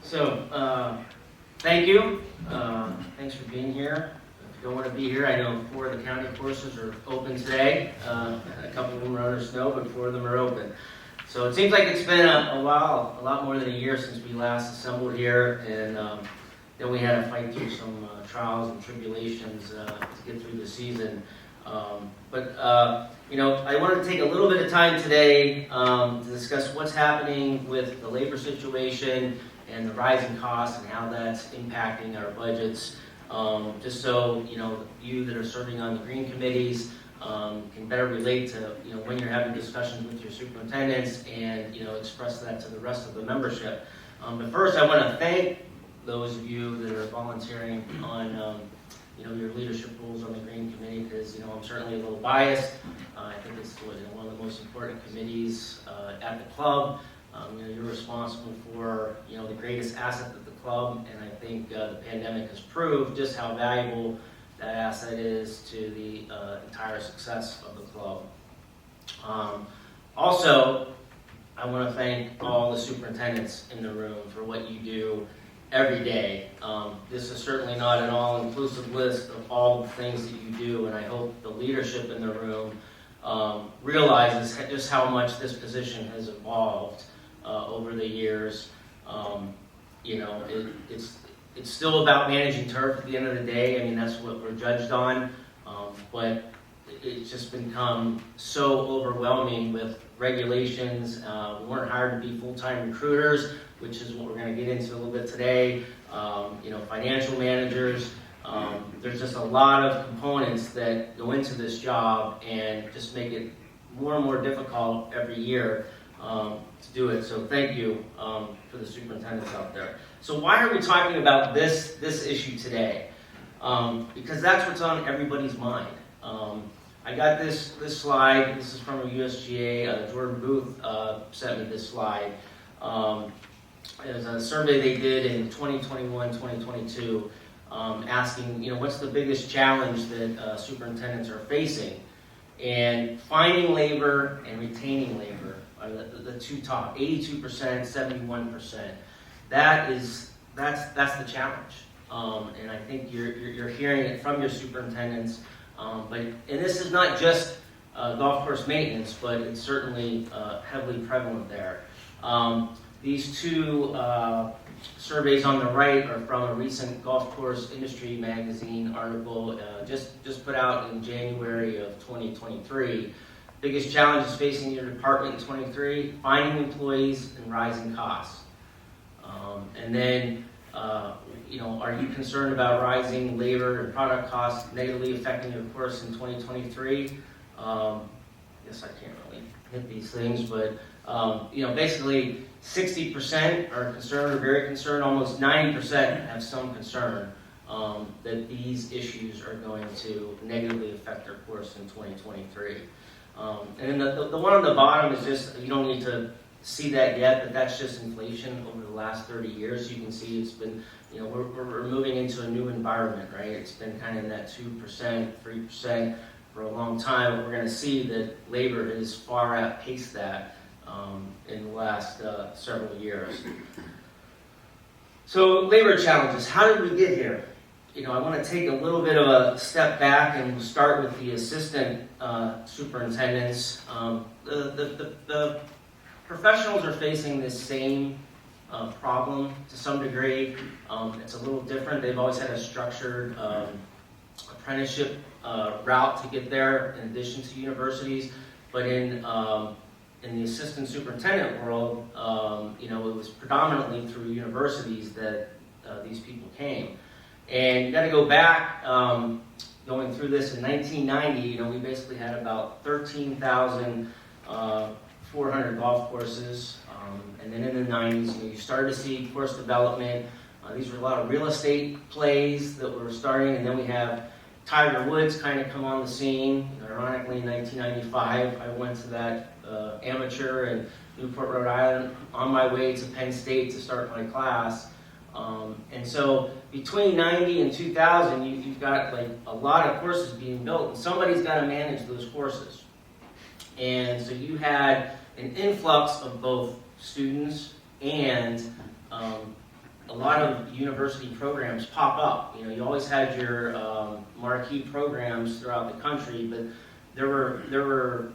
Thank you. Thanks for being here. If you don't want to be here, I know 4 of the county courses are open today. A couple of them are under snow, but 4 of them are open. So it seems like it's been a while, a lot more than a year since we last assembled here, and then we had to fight through some trials and tribulations to get through the season. I wanted to take a little bit of time today to discuss what's happening with the labor situation and the rising costs and how that's impacting our budgets. Just so you that are serving on the green committees can better relate to when you're having discussions with your superintendents and express that to the rest of the membership. But first, I want to thank those of you that are volunteering on your leadership roles on the green committee, because I'm certainly a little biased. I think it's one of the most important committees at the club. You're responsible for the greatest asset of the club, and I think the pandemic has proved just how valuable that asset is to the entire success of the club. Also, I want to thank all the superintendents in the room for what you do every day. This is certainly not an all-inclusive list of all the things that you do, and I hope the leadership in the room realizes just how much this position has evolved over the years. It's still about managing turf at the end of the day. I mean, that's what we're judged on, but it's just become so overwhelming with regulations. We weren't hired to be full-time recruiters, which is what we're going to get into a little bit today. Financial managers. There's just a lot of components that go into this job and just make it more and more difficult every year to do it. So thank you for the superintendents out there. So why are we talking about this issue today? Because that's what's on everybody's mind. I got this slide. This is from a USGA. Jordan Booth sent me this slide. It was a survey they did in 2021, 2022, asking, what's the biggest challenge that superintendents are facing? And finding labor and retaining labor are the two top, 82%, 71%. That's the challenge. And I think you're hearing it from your superintendents. And this is not just golf course maintenance, but it's certainly heavily prevalent there. These 2 surveys on the right are from a recent Golf Course Industry Magazine article just put out in January of 2023. Biggest challenges facing your department in 23, finding employees and rising costs. And then, are you concerned about rising labor and product costs negatively affecting your course in 2023? I guess I can't really hit these things, but basically 60% are concerned or very concerned. Almost 90% have some concern that these issues are going to negatively affect their course in 2023. And then the one on the bottom is just, you don't need to see that yet, but that's just inflation over the last 30 years. You can see it's been, we're moving into a new environment, right? It's been kind of in that 2%, 3% for a long time. We're going to see that labor has far outpaced that in the last several years. So labor challenges, how did we get here? I want to take a little bit of a step back and start with the assistant superintendents. The professionals are facing this same problem to some degree. It's a little different. They've always had a structured apprenticeship route to get there in addition to universities. But in the assistant superintendent world, it was predominantly through universities that these people came. And you got to go back, going through this in 1990, we basically had about 13,400 golf courses. And then in the 90s, you started to see course development. These were a lot of real estate plays that were starting. And then we have Tiger Woods kind of come on the scene. Ironically, in 1995, I went to that amateur in Newport, Rhode Island, on my way to Penn State to start my class. And so between 90 and 2000, you've got like a lot of courses being built, and somebody's got to manage those courses. And so you had an influx of both students and a lot of university programs pop up. You know, you always had your marquee programs throughout the country, but there were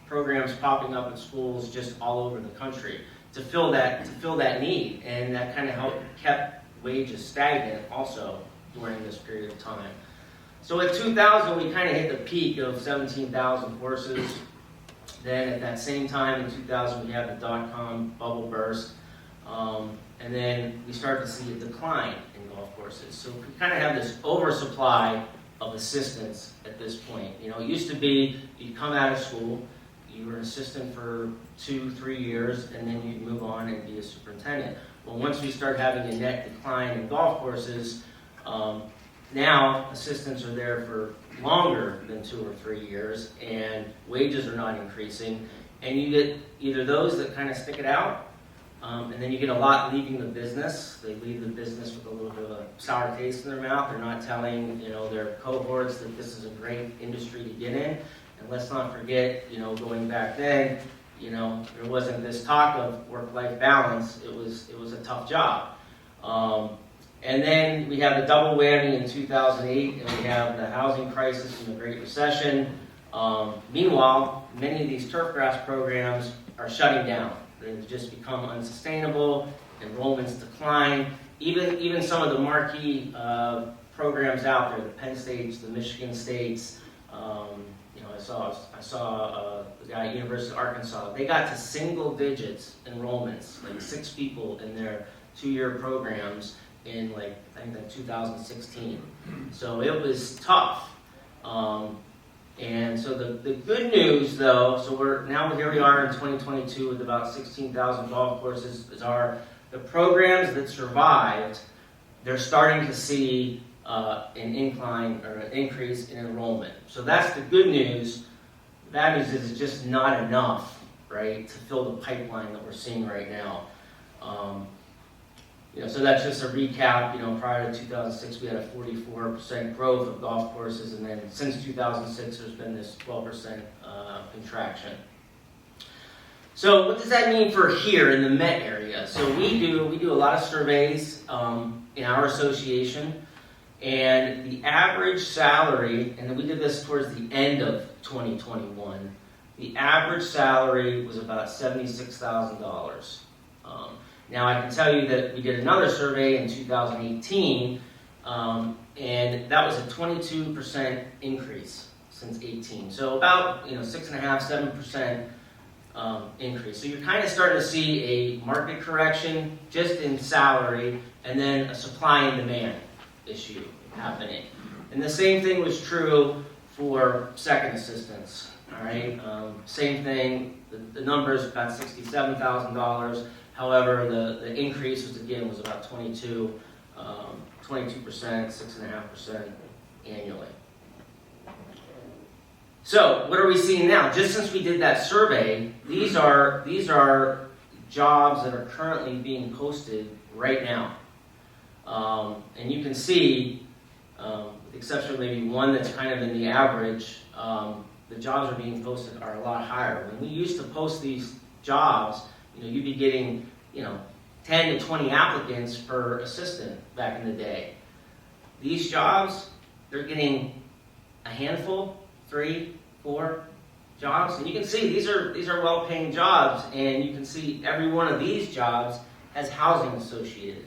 programs popping up at schools just all over the country to fill that need, and that kind of kept wages stagnant also during this period of time. So at 2000, we kind of hit the peak of 17,000 courses. Then at that same time in 2000, we had the dot-com bubble burst. And then we start to see a decline in golf courses. So we kind of have this oversupply of assistants at this point. You know, it used to be you'd come out of school, you were an assistant for 2-3 years, and then you'd move on and be a superintendent. Well, once we start having a net decline in golf courses, now assistants are there for longer than 2 or 3 years, and wages are not increasing. And you get either those that kind of stick it out, and then you get a lot leaving the business. They leave the business with a little bit of a sour taste in their mouth. They're not telling, you know, their cohorts that this is a great industry to get in. And let's not forget, you know, going back then, you know, there wasn't this talk of work-life balance. It was a tough job. And then we have the double whammy in 2008, and we have the housing crisis and the Great Recession. Meanwhile, many of these turf grass programs are shutting down. They've just become unsustainable. Enrollments decline. Even some of the marquee programs out there, the Penn States, the Michigan States. You know, I saw the guy at University of Arkansas. They got to single digits enrollments, like 6 people in their 2-year programs in I think 2016. So it was tough. And so the good news, though, so here we are in 2022 with about 16,000 golf courses. The programs that survived, they're starting to see an incline or an increase in enrollment. So that's the good news. The bad news is it's just not enough, right, to fill the pipeline that we're seeing right now. You know, so that's just a recap. You know, prior to 2006, we had a 44% growth of golf courses, and then since 2006, there's been this 12% contraction. So what does that mean for here in the Met area? So we do a lot of surveys in our association, and the average salary, and we did this towards the end of 2021, the average salary was about $76,000. Now I can tell you that we did another survey in 2018, and that was a 22% increase since 18. So about 6.5–7% increase. So you're kind of starting to see a market correction just in salary, and then a supply and demand issue happening. And the same thing was true for second assistants. All right, same thing. The numbers about $67,000. However, the increase was about 22%, 6.5% annually. So what are we seeing now? Just since we did that survey, these are jobs that are currently being posted right now. And you can see, with the exception of maybe one that's kind of in the average, the jobs are being posted are a lot higher. When we used to post these jobs, you'd be getting, 10 to 20 applicants per assistant back in the day. These jobs, they're getting a handful, 3, 4 jobs, and you can see these are well-paying jobs, and you can see every one of these jobs has housing associated.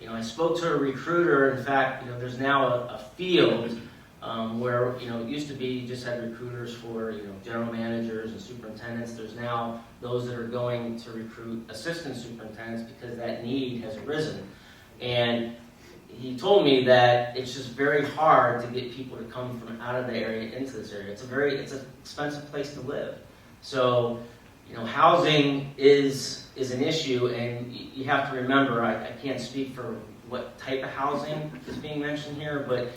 I spoke to a recruiter. In fact, there's now a field where it used to be you just had recruiters for general managers and superintendents. There's now those that are going to recruit assistant superintendents because that need has arisen. And he told me that it's just very hard to get people to come from out of the area into this area. It's an expensive place to live. So, housing is an issue, and you have to remember, I can't speak for what type of housing is being mentioned here, but,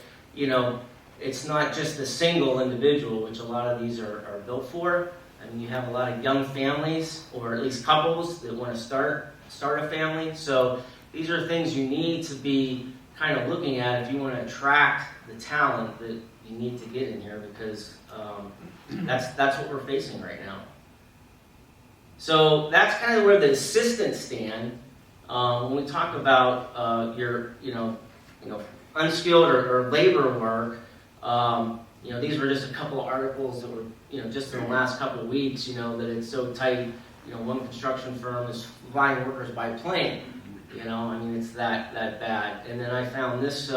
it's not just a single individual, which a lot of these are built for. I mean, you have a lot of young families, or at least couples, that want to start a family. So these are things you need to be kind of looking at if you want to attract the talent that you need to get in here, because that's what we're facing right now. So that's kind of where the assistants stand. when we talk about your, unskilled or labor work, these were just a couple of articles that were, just in the last couple of weeks, that it's so tight. One construction firm is flying workers by plane. It's that bad. And then I found this,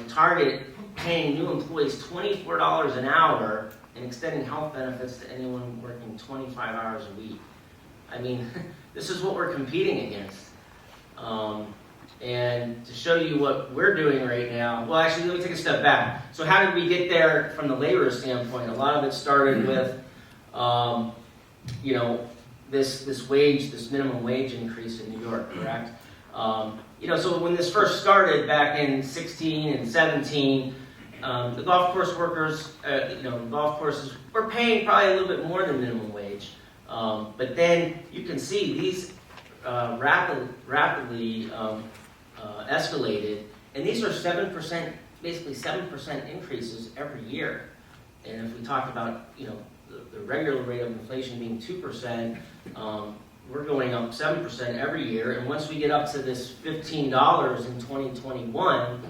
Target paying new employees $24 an hour and extending health benefits to anyone working 25 hours a week. This is what we're competing against. And to show you what we're doing right now, well, actually, let me take a step back. So how did we get there from the labor standpoint? A lot of it started with, this minimum wage increase in New York, correct? So when this first started back in 16 and 17, the golf course workers, golf courses were paying probably a little bit more than minimum wage. But then you can see these rapidly escalated, and these are 7%, basically 7% increases every year. And if we talked about, the regular rate of inflation being 2%, we're going up 7% every year. And once we get up to this $15 in 2021,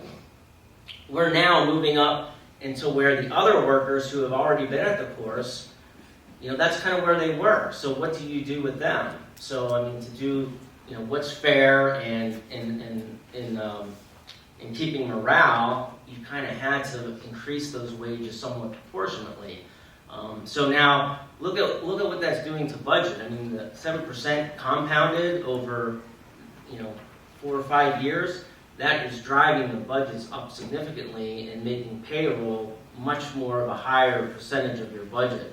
we're now moving up into where the other workers who have already been at the course, that's kind of where they were. So what do you do with them? So, to do, what's fair and in keeping morale, you kind of had to increase those wages somewhat proportionately. So now look at what that's doing to budget. The 7% compounded over 4 or 5 years, that is driving the budgets up significantly and making payroll much more of a higher percentage of your budget.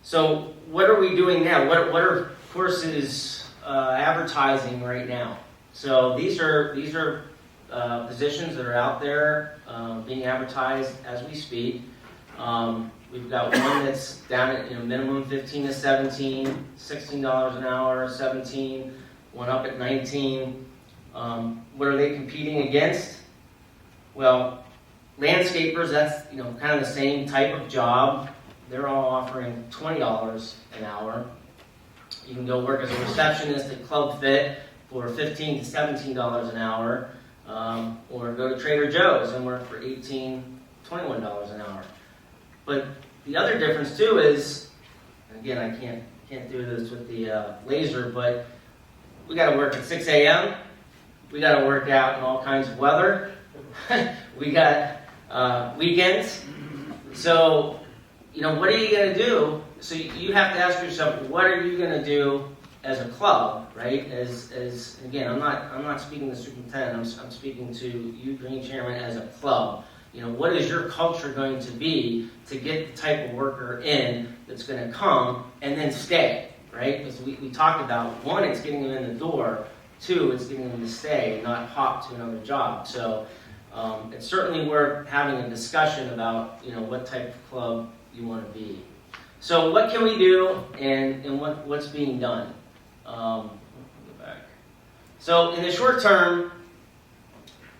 So what are we doing now? What are courses advertising right now? So these are positions that are out there being advertised as we speak. We've got one that's down at minimum 15 to 17, $16 an hour, 17, one up at 19. What are they competing against? Well, landscapers, that's kind of the same type of job. They're all offering $20 an hour. You can go work as a receptionist at Club Fit for $15 to $17 an hour, or go to Trader Joe's and work for $18, $21 an hour. But the other difference too is, again, I can't do this with the laser, but we got to work at 6 a.m. We got to work out in all kinds of weather. We got weekends. So, what are you going to do? So you have to ask yourself, what are you going to do as a club, right? As again, I'm not speaking to the superintendent. I'm speaking to you, Green Chairman, as a club. What is your culture going to be to get the type of worker in that's going to come and then stay, right? Because we talked about, one, it's getting them in the door. Two, it's getting them to stay and not hop to another job. So it's certainly worth having a discussion about, what type of club you want to be. So what can we do and what's being done? Go back. So in the short term,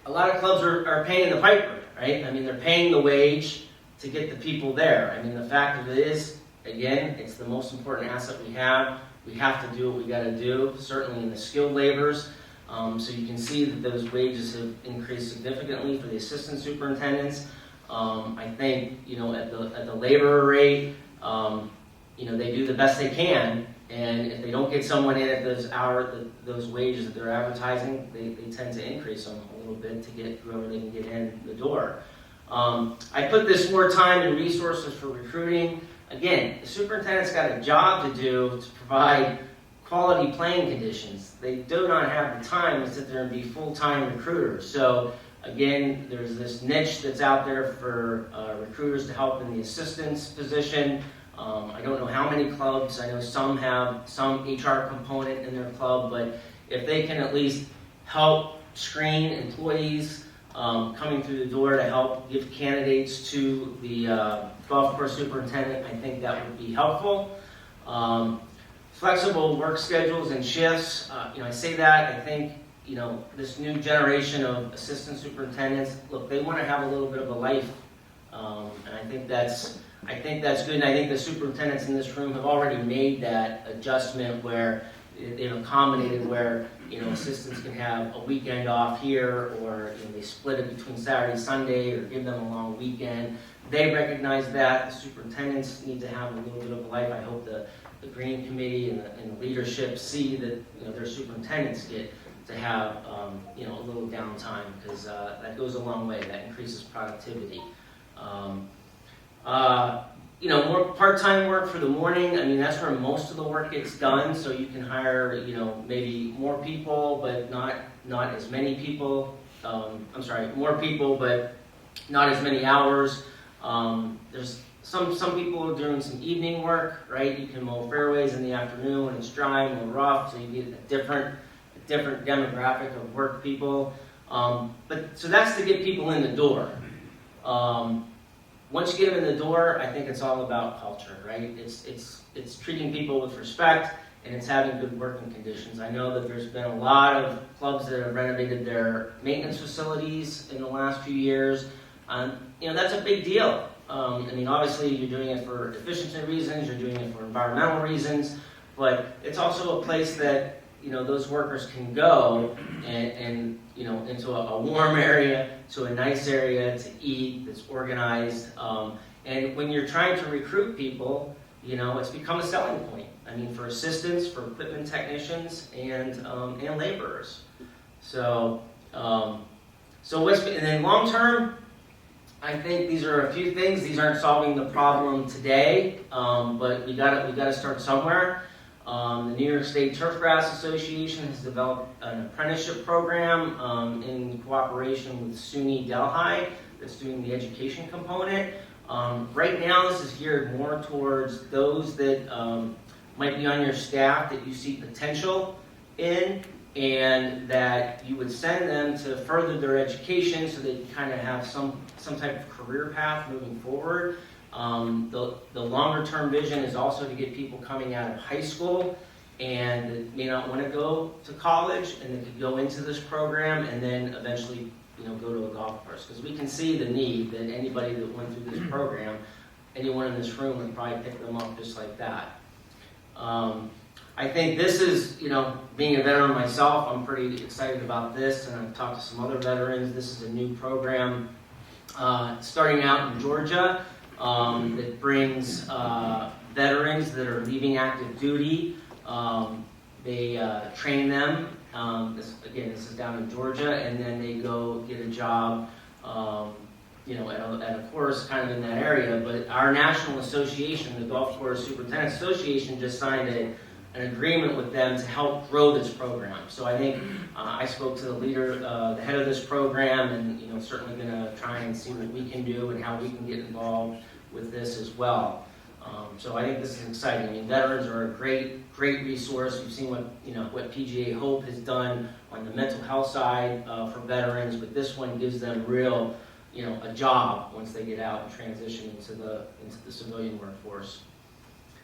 a lot of clubs are paying the piper, right? They're paying the wage to get the people there. The fact of it is, again, it's the most important asset we have. We have to do what we got to do, certainly in the skilled laborers. So you can see that those wages have increased significantly for the assistant superintendents. I think, at the laborer rate, they do the best they can. And if they don't get someone in at those wages that they're advertising, they tend to increase them a little bit to get whoever they can get in the door. I put this more time and resources for recruiting. Again, the superintendent's got a job to do to provide quality playing conditions. They do not have the time to sit there and be full-time recruiters. So again, there's this niche that's out there for recruiters to help in the assistant's position. I don't know how many clubs. I know some have some HR component in their club, but if they can at least help screen employees coming through the door to help give candidates to the golf course superintendent, I think that would be helpful. Flexible work schedules and shifts. I say that, I think, this new generation of assistant superintendents, look, they want to have a little bit of a life, and I think that's good, and I think the superintendents in this room have already made that adjustment where they've accommodated where assistants can have a weekend off here, or they split it between Saturday, Sunday, or give them a long weekend. They recognize that. The superintendents need to have a little bit of a life. I hope the Green Committee and the leadership see that their superintendents get to have a little downtime, because that goes a long way. That increases productivity. More part-time work for the morning. I mean, that's where most of the work gets done. So you can hire maybe more people, but not as many people. More people, but not as many hours. There's some people are doing some evening work, right? You can mow fairways in the afternoon when it's dry, mow rough, so you get a different demographic of work people. So that's to get people in the door. Once you get them in the door, I think it's all about culture, right? It's treating people with respect, and it's having good working conditions. I know that there's been a lot of clubs that have renovated their maintenance facilities in the last few years. That's a big deal. Obviously you're doing it for efficiency reasons, you're doing it for environmental reasons, but it's also a place that those workers can go and into a warm area, to a nice area to eat, that's organized. And when you're trying to recruit people, it's become a selling point. For assistants, for equipment technicians, and laborers. So and then long term, I think these are a few things. These aren't solving the problem today, but we gotta start somewhere. The New York State Turfgrass Association has developed an apprenticeship program in cooperation with SUNY Delhi that's doing the education component. Right now, this is geared more towards those that might be on your staff that you see potential in, and that you would send them to further their education so they kind of have some type of career path moving forward. The longer term vision is also to get people coming out of high school and that may not want to go to college, and they could go into this program and then eventually go to a golf course, because we can see the need that anybody that went through this program, anyone in this room would probably pick them up just like that. I think this is, being a veteran myself, I'm pretty excited about this, and I've talked to some other veterans. This is a new program starting out in Georgia that brings veterans that are leaving active duty. They train them. This is down in Georgia, and then they go get a job, at a course kind of in that area. But our national association, the Golf Course Superintendent Association, just signed an agreement with them to help grow this program. So I think I spoke to the leader, the head of this program, and certainly going to try and see what we can do and how we can get involved with this as well. So I think this is exciting. Veterans are a great resource. You've seen what PGA Hope has done on the mental health side for veterans, but this one gives them real, a job once they get out and transition into the civilian workforce.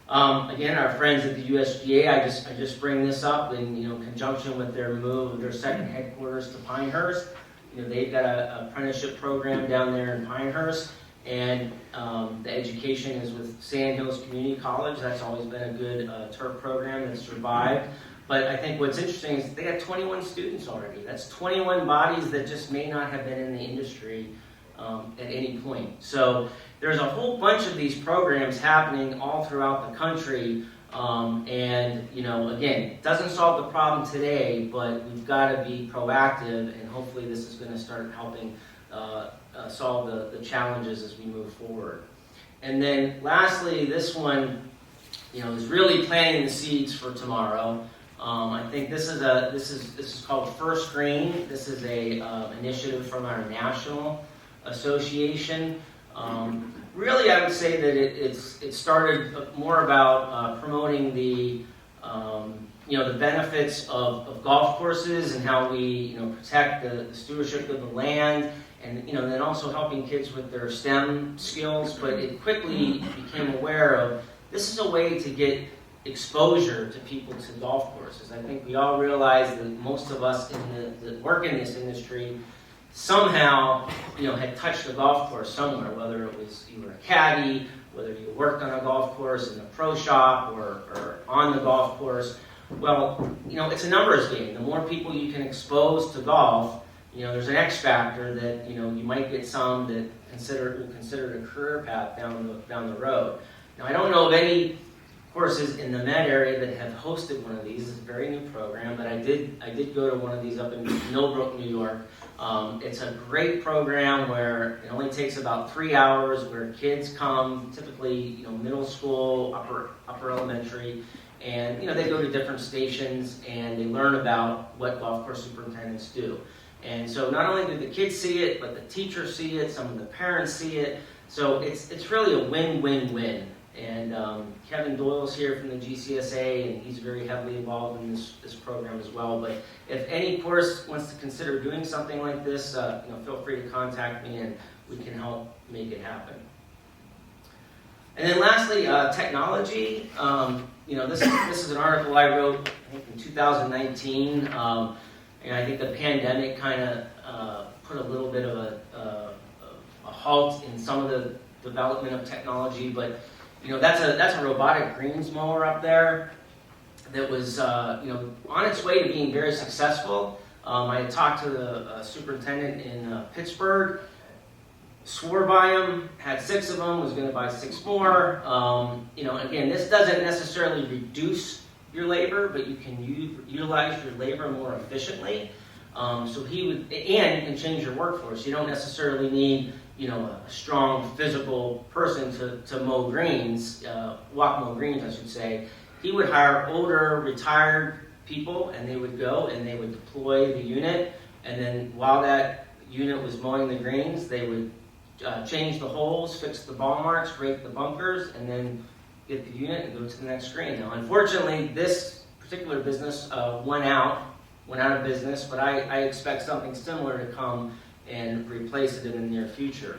Again, our friends at the USGA, I just bring this up in conjunction with their move of their second headquarters to Pinehurst. They've got an apprenticeship program down there in Pinehurst, and the education is with Sand Hills Community College. That's always been a good turf program that's survived. But I think what's interesting is they got 21 students already. That's 21 bodies that just may not have been in the industry at any point. So there's a whole bunch of these programs happening all throughout the country. Again, it doesn't solve the problem today, but we've got to be proactive, and hopefully this is going to start helping solve the challenges as we move forward. And then lastly, this one, is really planting the seeds for tomorrow. I think this is called First Green. This is a initiative from our national association. Really, I would say that it started more about promoting the benefits of golf courses and how we protect the stewardship of the land, and then also helping kids with their STEM skills. But it quickly became aware of this is a way to get exposure to people to golf courses. I think we all realize that most of us that work in this industry somehow, had touched a golf course somewhere, whether it was you were a caddy, whether you worked on a golf course in a pro shop or on the golf course. Well, it's a numbers game. The more people you can expose to golf, there's an X factor that, you might get some that will consider it a career path down the road. Now, I don't know of any courses in the Met area that have hosted one of these. It's a very new program, but I did go to one of these up in Millbrook, New York. It's a great program where it only takes about 3 hours, where kids come, typically, middle school, upper elementary, and, they go to different stations and they learn about what golf course superintendents do. And so not only do the kids see it, but the teachers see it, some of the parents see it. So it's really a win-win-win. And Kevin Doyle's here from the GCSA, and he's very heavily involved in this program as well. But if any course wants to consider doing something like this, feel free to contact me, and we can help make it happen. And then lastly, technology. This is an article I wrote, I think, in 2019. And I think the pandemic kind of put a little bit of a halt in some of the development of technology, but that's a robotic greens mower up there that was on its way to being very successful. I had talked to the superintendent in Pittsburgh, swore by them, had 6 of them, was going to buy 6 more. Again, this doesn't necessarily reduce your labor, but you can utilize your labor more efficiently. So he would, and you can change your workforce. You don't necessarily need a strong physical person to mow greens, mow greens, I should say. He would hire older, retired people, and they would go and they would deploy the unit. And then while that unit was mowing the greens, they would change the holes, fix the ball marks, rake the bunkers, and then get the unit and go to the next green. Now, unfortunately, this particular business went out of business, but I expect something similar to come and replace it in the near future.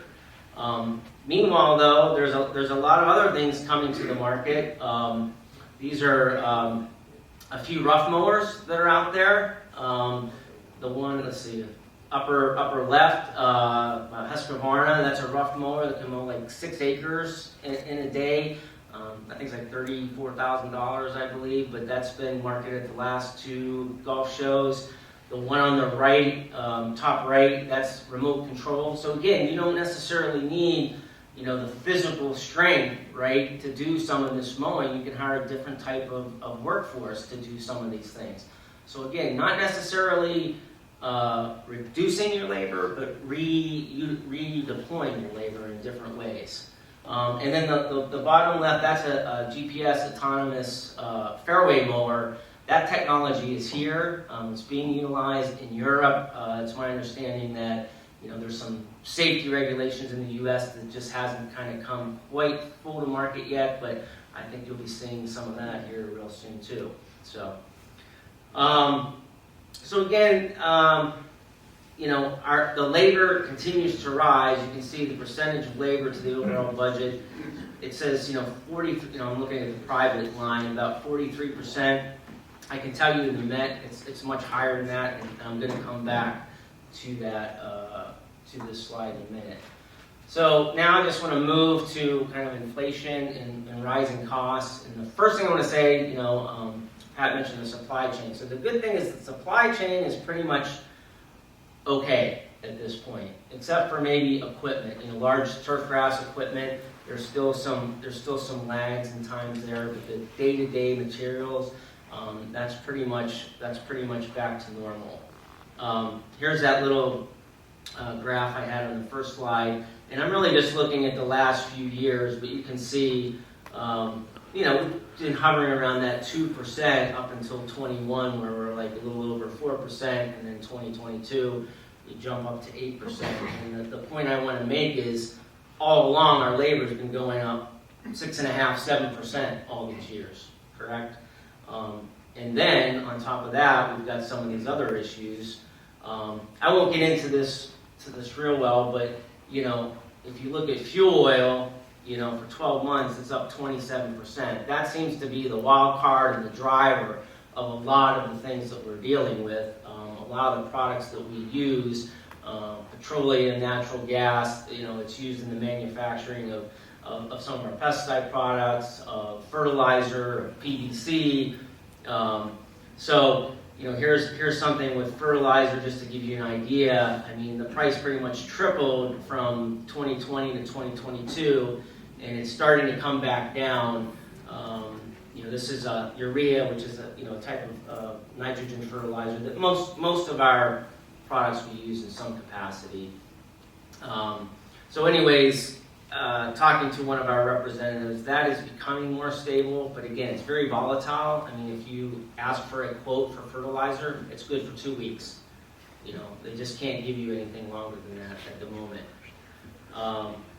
Meanwhile, though, there's a lot of other things coming to the market. These are a few rough mowers that are out there. The one, let's see, upper left, Husqvarna, that's a rough mower that can mow like 6 acres in a day. I think it's like $34,000, I believe, but that's been marketed at the last 2 golf shows. The one on the right, top right, that's remote control. So again, you don't necessarily need, the physical strength, right, to do some of this mowing. You can hire a different type of workforce to do some of these things. So again, not necessarily reducing your labor, but redeploying your labor in different ways. And then the bottom left, that's a GPS autonomous fairway mower. That technology is here. It's being utilized in Europe. It's my understanding that there's some safety regulations in the U.S. that just hasn't kind of come quite full to market yet, but I think you'll be seeing some of that here real soon too. So again, the labor continues to rise. You can see the percentage of labor to the overall budget. It says, 40. I'm looking at the private line, about 43%. I can tell you in the Met, it's much higher than that, and I'm going to come back to that to this slide in a minute. So now I just want to move to kind of inflation and rising costs. And the first thing I want to say, Pat mentioned the supply chain. So the good thing is the supply chain is pretty much okay at this point, except for maybe equipment. Large turf grass equipment, there's still some lags and times there, but the day-to-day materials, that's pretty much back to normal. Here's that little graph I had on the first slide, and I'm really just looking at the last few years, but you can see, we've been hovering around that 2% up until 21, where we're like a little over 4%, and then 2022, you jump up to 8%. And the point I want to make is, all along, our labor's been going up 6.5%, 7% all these years, correct? And then, on top of that, we've got some of these other issues. I won't get into this real well, but, if you look at fuel oil, for 12 months, it's up 27%. That seems to be the wild card and the driver of a lot of the things that we're dealing with. A lot of the products that we use, petroleum, natural gas, it's used in the manufacturing of some of our pesticide products, fertilizer, PVC. So, here's something with fertilizer, just to give you an idea. I mean, the price pretty much tripled from 2020 to 2022, and it's starting to come back down. This is urea, which is a type of nitrogen fertilizer that most of our products we use in some capacity. So anyways, talking to one of our representatives, that is becoming more stable, but again, it's very volatile. I mean, if you ask for a quote for fertilizer, it's good for 2 weeks. They just can't give you anything longer than that at the moment.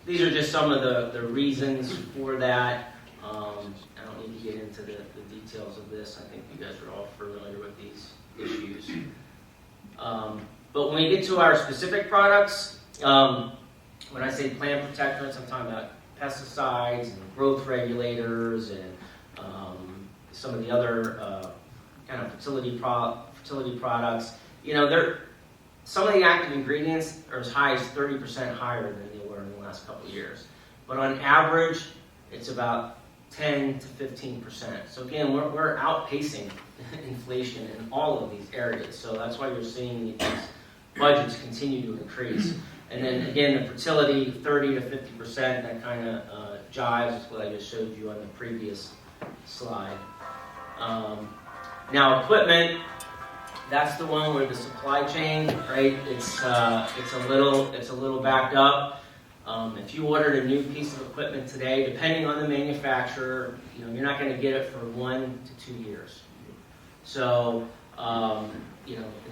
These are just some of the reasons for that. I don't need to get into the details of this. I think you guys are all familiar with these issues. But when we get to our specific products, when I say plant protectants, I'm talking about pesticides and growth regulators and some of the other kind of fertility products. Some of the active ingredients are as high as 30% higher than they were in the last couple of years. But on average, it's about 10 to 15%. So again, we're outpacing inflation in all of these areas. So that's why you're seeing these budgets continue to increase. And then again, the fertility, 30 to 50%, that kind of jives with what I just showed you on the previous slide. Now equipment, that's the one where the supply chain, right? It's a little backed up. If you ordered a new piece of equipment today, depending on the manufacturer, you're not going to get it for 1 to 2 years. So, and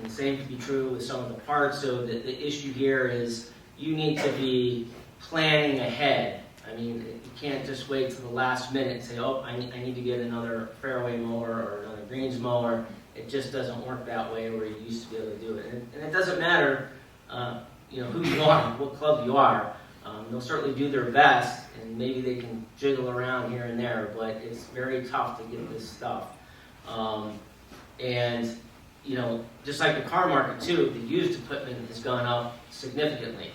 the same could be true with some of the parts. So the issue here is you need to be planning ahead. I mean, you can't just wait to the last minute and say, oh, I need to get another fairway mower or another greens mower. It just doesn't work that way where you used to be able to do it. And it doesn't matter, who you are, what club you are. They'll certainly do their best, and maybe they can jiggle around here and there, but it's very tough to get this stuff. And just like the car market too, the used equipment has gone up significantly.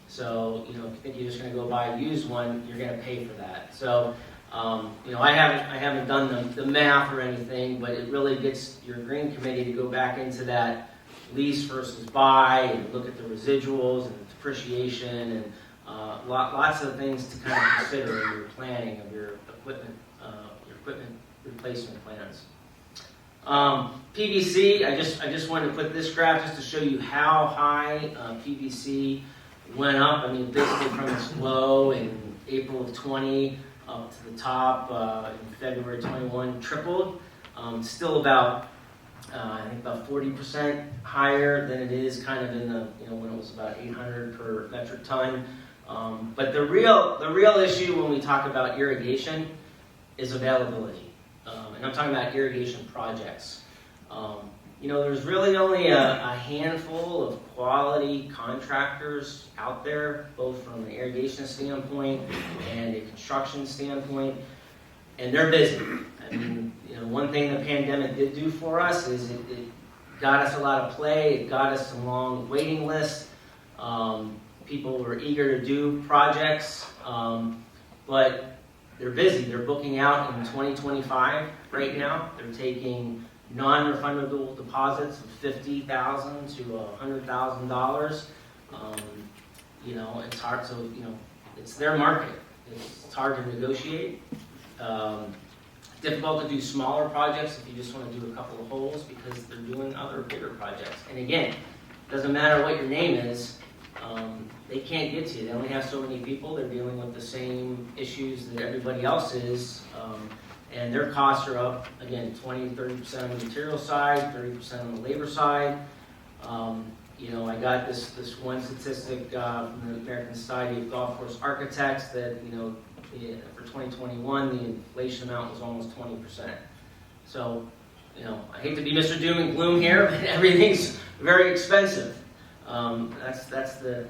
So, if you think you're just going to go buy a used one, you're going to pay for that. So, I haven't done the math or anything, but it really gets your green committee to go back into that lease versus buy and look at the residuals and the depreciation and lots of things to kind of consider in your planning of your equipment replacement plans. PVC, I just wanted to put this graph just to show you how high PVC went up. I mean, basically from its low in April of 20 up to the top in February 21, tripled. Still about, I think about 40% higher than it is kind of in the, when it was about 800 per metric ton. But the real issue when we talk about irrigation is availability. And I'm talking about irrigation projects. There's really only a handful of quality contractors out there, both from an irrigation standpoint and a construction standpoint, and they're busy. I mean, one thing the pandemic did do for us is it got us a lot of play, it got us some long waiting lists. People were eager to do projects, but they're busy. They're booking out in 2025 right now. They're taking non-refundable deposits of $50,000 to $100,000. It's hard. So it's their market. It's hard to negotiate. Difficult to do smaller projects if you just want to do a couple of holes because they're doing other bigger projects. And again, it doesn't matter what your name is. They can't get to you. They only have so many people. They're dealing with the same issues that everybody else is. And their costs are up, again, 20-30% on the material side, 30% on the labor side. I got this one statistic from the American Society of Golf Course Architects that, for 2021, the inflation amount was almost 20%. So, I hate to be Mr. Doom and Gloom here, but everything's very expensive. That's the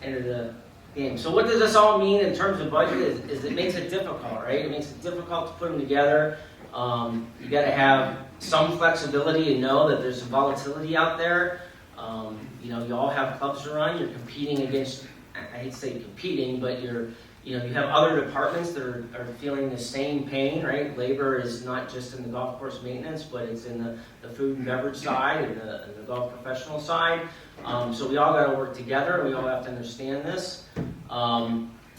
end of the game. So what does this all mean in terms of budget is it makes it difficult, right? It makes it difficult to put them together. You got to have some flexibility and know that there's some volatility out there. You all have clubs to run. You're competing against, I hate to say competing, but you're You have other departments that are feeling the same pain, right? Labor is not just in the golf course maintenance, but it's in the food and beverage side and the golf professional side. So we all got to work together. We all have to understand this.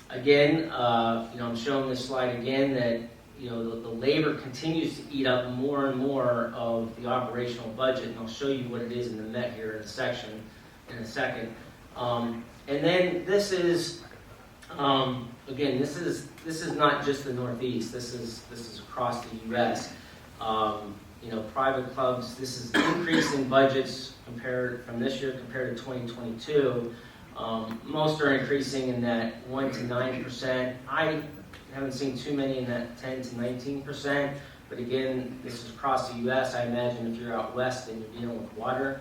Again, I'm showing this slide again that the labor continues to eat up more and more of the operational budget, and I'll show you what it is in the Met here in a second. And then this is, again, this is not just the Northeast. This is across the U.S. Private clubs. This is increase in budgets compared from this year compared to 2022. Most are increasing in that 1 to 9%. I haven't seen too many in that 10 to 19%. But again, this is across the U.S. I imagine if you're out west and you're dealing with water,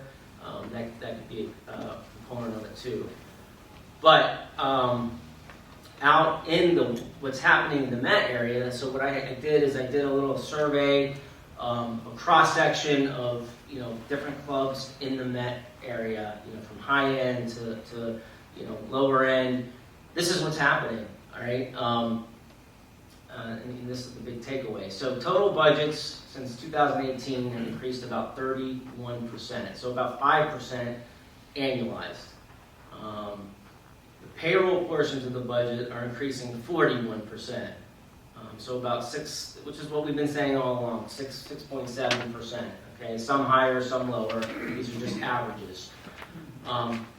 that could be a component of it too. But out in what's happening in the Met area, so what I did is I did a little survey, a cross section of different clubs in the Met area, from high end to lower end. This is what's happening, all right. And this is the big takeaway. So total budgets since 2018 have increased about 31%, so about 5% annualized. The payroll portions of the budget are increasing 41%. So about 6, which is what we've been saying all along, 6.7%. Okay, some higher, some lower. These are just averages.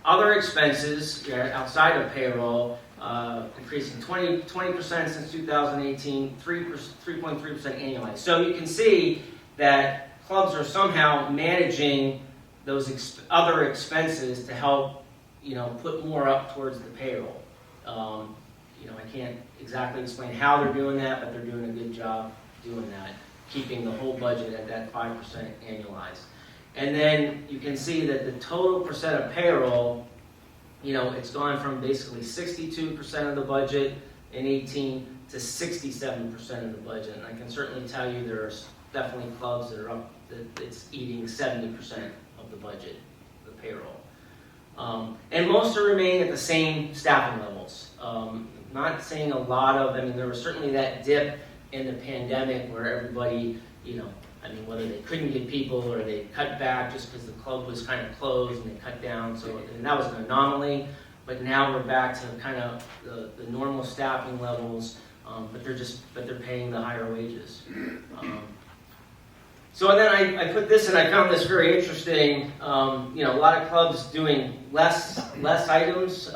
Other expenses outside of payroll increasing 20% since 2018, 3.3% annualized. So you can see that clubs are somehow managing those other expenses to help put more up towards the payroll. I can't exactly explain how they're doing that, but they're doing a good job doing that, keeping the whole budget at that 5% annualized. And then you can see that the total percent of payroll, it's gone from basically 62% of the budget in 18 to 67% of the budget. And I can certainly tell you there's definitely clubs that are up, that it's eating 70% of the budget, the payroll. And most are remaining at the same staffing levels. Not seeing a lot of, there was certainly that dip in the pandemic where everybody, whether they couldn't get people or they cut back just because the club was kind of closed and they cut down. And that was an anomaly. But now we're back to kind of the normal staffing levels, but they're paying the higher wages. So then I put this, and I found this very interesting. A lot of clubs doing less items,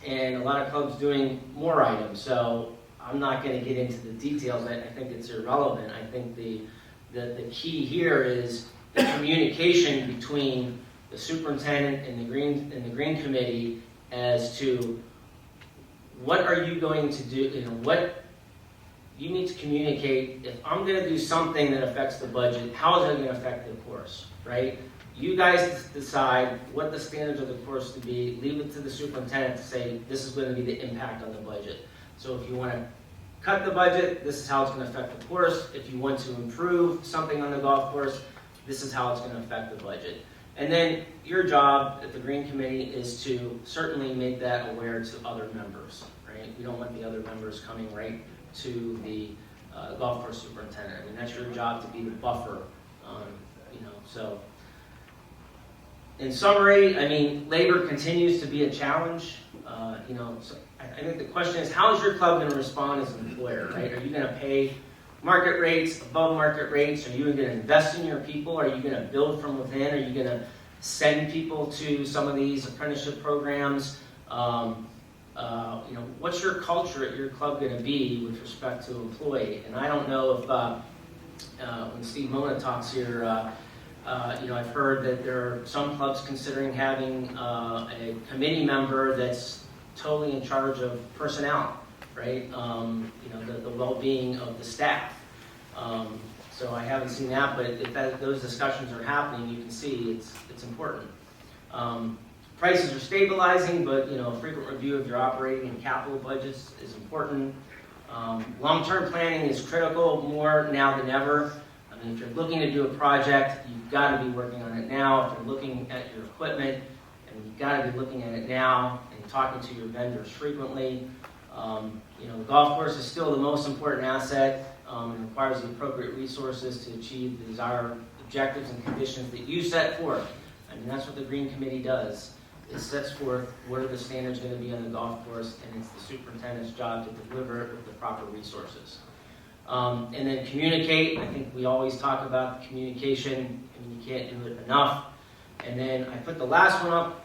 and a lot of clubs doing more items. So I'm not going to get into the details. I think it's irrelevant. I think the key here is the communication between the superintendent and the green committee as to what are you going to do. What you need to communicate. If I'm going to do something that affects the budget, how is it going to affect the course, right? You guys decide what the standards of the course to be. Leave it to the superintendent to say this is going to be the impact on the budget. So if you want to cut the budget, this is how it's going to affect the course. If you want to improve something on the golf course, this is how it's going to affect the budget. And then your job at the Green Committee is to certainly make that aware to other members, right? We don't want the other members coming right to the golf course superintendent. That's your job to be the buffer, so. In summary, labor continues to be a challenge. So I think the question is, how is your club going to respond as an employer, right? Are you going to pay market rates, above market rates? Are you going to invest in your people? Are you going to build from within? Are you going to send people to some of these apprenticeship programs? What's your culture at your club going to be with respect to employee? And I don't know if, when Steve Mona talks here, I've heard that there are some clubs considering having a committee member that's totally in charge of personnel, right? The well-being of the staff. So I haven't seen that, but if those discussions are happening, you can see it's important. Prices are stabilizing, but a frequent review of your operating and capital budgets is important. Long-term planning is critical more now than ever. If you're looking to do a project, you've got to be working on it now. If you're looking at your equipment, and you've got to be looking at it now and talking to your vendors frequently. The golf course is still the most important asset and requires the appropriate resources to achieve the desired objectives and conditions that you set forth. I mean, that's what the Green Committee does. It sets forth what are the standards going to be on the golf course, and it's the superintendent's job to deliver it with the proper resources. And then communicate. I think we always talk about the communication, and you can't do it enough. And then I put the last one up,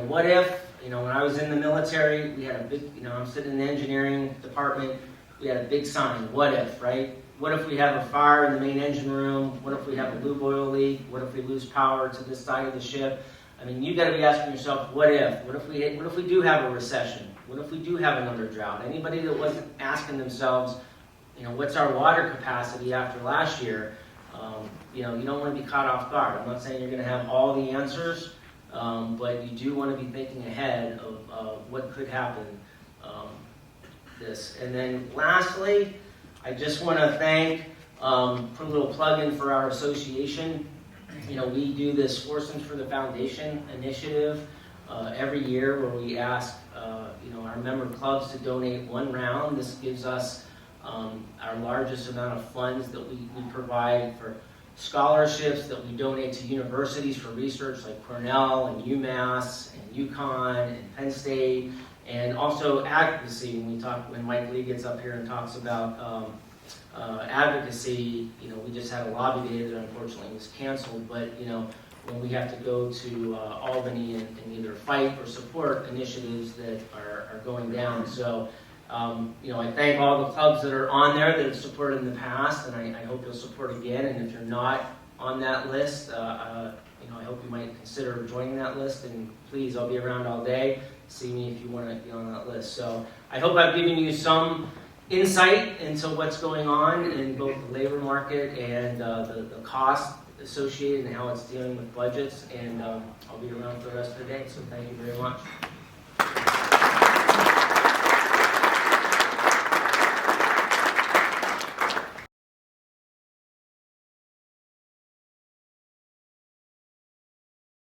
what if, when I was in the military, we had a big, I'm sitting in the engineering department, we had a big sign, what if, right? What if we have a fire in the main engine room? What if we have a lube oil leak? What if we lose power to this side of the ship? I mean, you got to be asking yourself, what if? What if we do have a recession? What if we do have another drought? Anybody that wasn't asking themselves, what's our water capacity after last year? You don't want to be caught off guard. I'm not saying you're going to have all the answers, but you do want to be thinking ahead of what could happen. And then lastly, I just want to put a little plug in for our association. We do this Foursome for the Foundation initiative every year where we ask our member clubs to donate one round. This gives us our largest amount of funds that we provide for scholarships that we donate to universities for research like Cornell and UMass and UConn and Penn State, and also advocacy. When Mike Lee gets up here and talks about advocacy, we just had a lobby day that unfortunately was canceled, but when we have to go to Albany and either fight or support initiatives that are going down. So I thank all the clubs that are on there that have supported in the past, and I hope you'll support again. And if you're not on that list, I hope you might consider joining that list. And please, I'll be around all day. See me if you want to be on that list. So I hope I've given you some insight into what's going on in both the labor market and the cost associated and how it's dealing with budgets. And I'll be around for the rest of the day. So thank you very much.